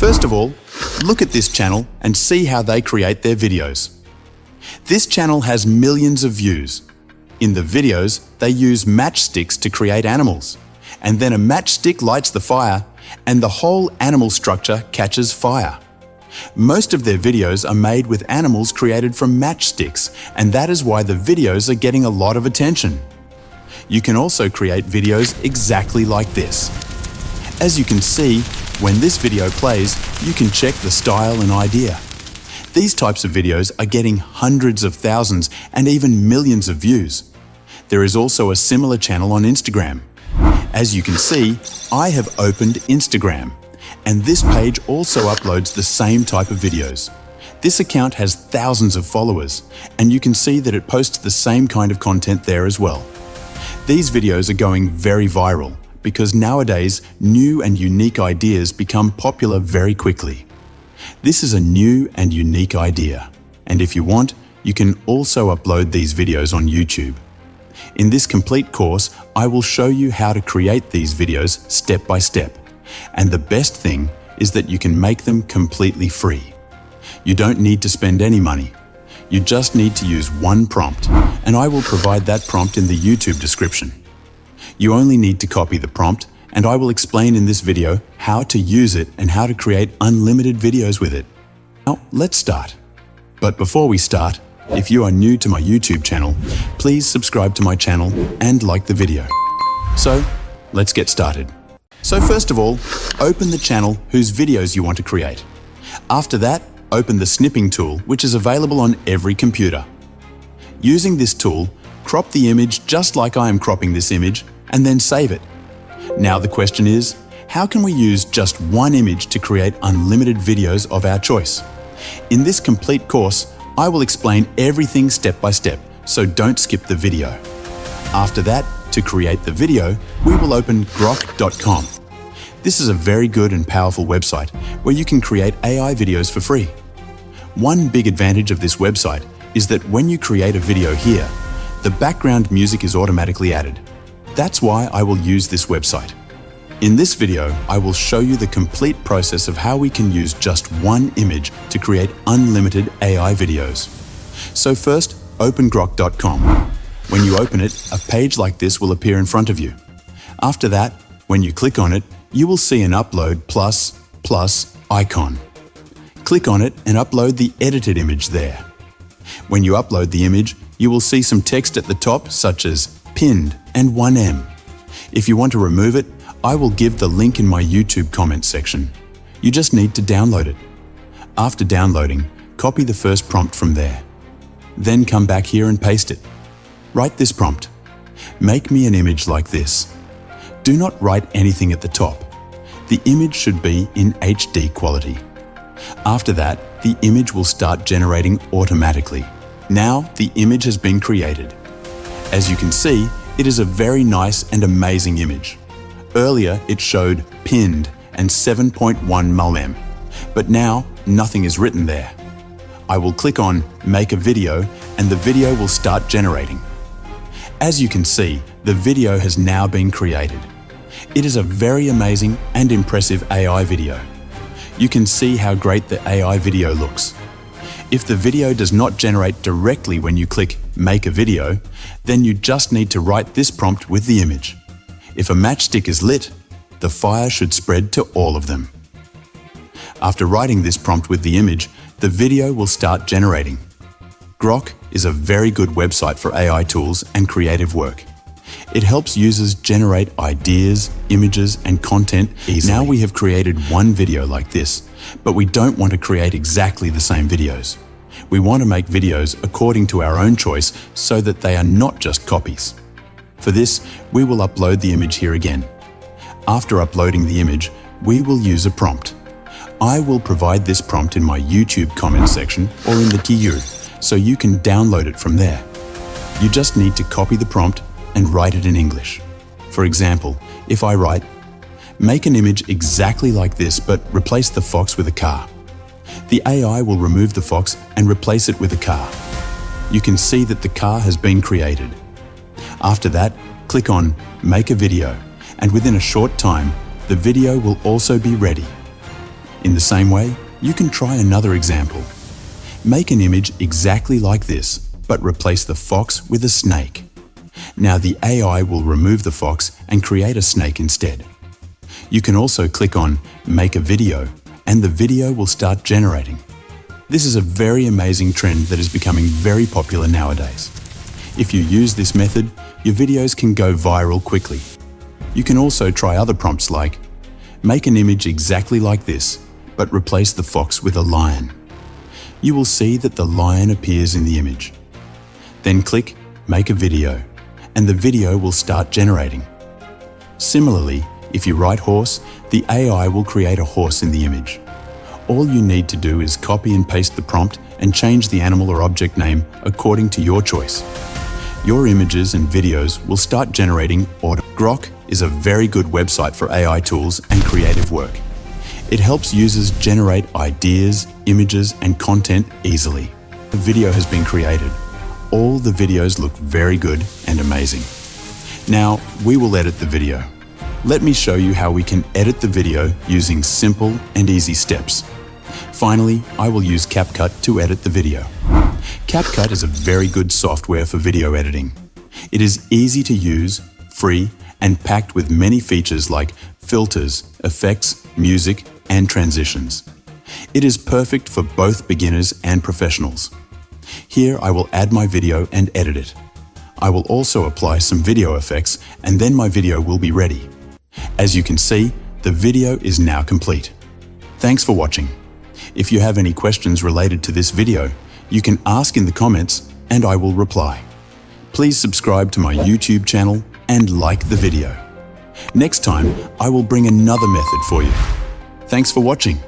First of all, look at this channel and see how they create their videos. This channel has millions of views. In the videos, they use matchsticks to create animals, and then a matchstick lights the fire and the whole animal structure catches fire. Most of their videos are made with animals created from matchsticks, and that is why the videos are getting a lot of attention. You can also create videos exactly like this. As you can see, when this video plays, you can check the style and idea. These types of videos are getting hundreds of thousands and even millions of views. There is also a similar channel on Instagram. As you can see, I have opened Instagram, and this page also uploads the same type of videos. This account has thousands of followers, and you can see that it posts the same kind of content there as well. These videos are going very viral because nowadays new and unique ideas become popular very quickly. This is a new and unique idea, and if you want, you can also upload these videos on YouTube. In this complete course, I will show you how to create these videos step by step. And the best thing is that you can make them completely free. You don't need to spend any money. You just need to use one prompt, and I will provide that prompt in the YouTube description. You only need to copy the prompt, and I will explain in this video how to use it and how to create unlimited videos with it. Now, let's start. But before we start, if you are new to my YouTube channel, please subscribe to my channel and like the video. So, let's get started. So first of all, open the channel whose videos you want to create. After that, open the snipping tool, which is available on every computer. Using this tool, crop the image just like I am cropping this image, and then save it. Now the question is, how can we use just one image to create unlimited videos of our choice? In this complete course, I will explain everything step by step, so don't skip the video. After that, to create the video, we will open grok.com. This is a very good and powerful website where you can create AI videos for free. One big advantage of this website is that when you create a video here, the background music is automatically added. That's why I will use this website. In this video, I will show you the complete process of how we can use just one image to create unlimited AI videos. So first, open grok.com. When you open it, a page like this will appear in front of you. After that, when you click on it, you will see an upload plus icon. Click on it and upload the edited image there. When you upload the image, you will see some text at the top such as pinned and 1M. If you want to remove it, I will give the link in my YouTube comment section. You just need to download it. After downloading, copy the first prompt from there. Then come back here and paste it. Write this prompt. Make me an image like this. Do not write anything at the top. The image should be in HD quality. After that, the image will start generating automatically. Now the image has been created. As you can see, it is a very nice and amazing image. Earlier, it showed pinned and 7.1 mm, but now nothing is written there. I will click on Make a Video and the video will start generating. As you can see, the video has now been created. It is a very amazing and impressive AI video. You can see how great the AI video looks. If the video does not generate directly when you click Make a Video, then you just need to write this prompt with the image. If a matchstick is lit, the fire should spread to all of them. After writing this prompt with the image, the video will start generating. Grok is a very good website for AI tools and creative work. It helps users generate ideas, images, and content easily. Now we have created one video like this, but we don't want to create exactly the same videos. We want to make videos according to our own choice so that they are not just copies. For this, we will upload the image here again. After uploading the image, we will use a prompt. I will provide this prompt in my YouTube comment section or in the TU, so you can download it from there. You just need to copy the prompt and write it in English. For example, if I write, make an image exactly like this but replace the fox with a car. The AI will remove the fox and replace it with a car. You can see that the car has been created. After that, click on Make a Video, and within a short time, the video will also be ready. In the same way, you can try another example. Make an image exactly like this, but replace the fox with a snake. Now the AI will remove the fox and create a snake instead. You can also click on Make a Video, and the video will start generating. This is a very amazing trend that is becoming very popular nowadays. If you use this method, your videos can go viral quickly. You can also try other prompts like, make an image exactly like this, but replace the fox with a lion. You will see that the lion appears in the image. Then click Make a Video, and the video will start generating. Similarly, if you write horse, the AI will create a horse in the image. All you need to do is copy and paste the prompt and change the animal or object name according to your choice. Your images and videos will start generating auto. Grok is a very good website for AI tools and creative work. It helps users generate ideas, images, and content easily. A video has been created. All the videos look very good and amazing. Now, we will edit the video. Let me show you how we can edit the video using simple and easy steps. Finally, I will use CapCut to edit the video. CapCut is a very good software for video editing. It is easy to use, free, and packed with many features like filters, effects, music, and transitions. It is perfect for both beginners and professionals. Here I will add my video and edit it. I will also apply some video effects, and then my video will be ready. As you can see, the video is now complete. Thanks for watching. If you have any questions related to this video, you can ask in the comments and I will reply. Please subscribe to my YouTube channel and like the video. Next time, I will bring another method for you. Thanks for watching.